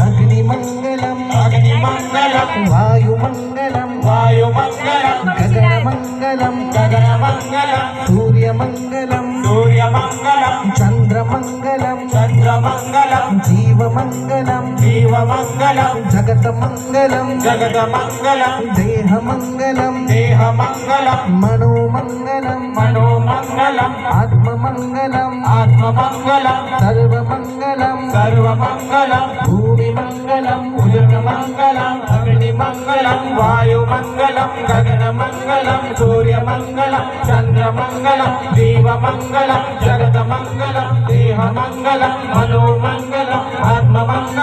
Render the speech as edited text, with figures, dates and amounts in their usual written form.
अग्निमंगलम वायुमंगलम गगनमंगलम सूर्यमंगलम चंद्रमंगलम जीवमंगलम जगतमंगलम देहमंगलम मनोमंगलम आत्ममंगलम सर्वमंगलम भूमिमंगलम अग्निमंगलम वायुमंगलम गगनमंगलम सूर्यमंगलम चंद्रमंगलम जीवमंगलम जगतमंगलम देहमंगलम मनोमंगलम आत्ममंगलम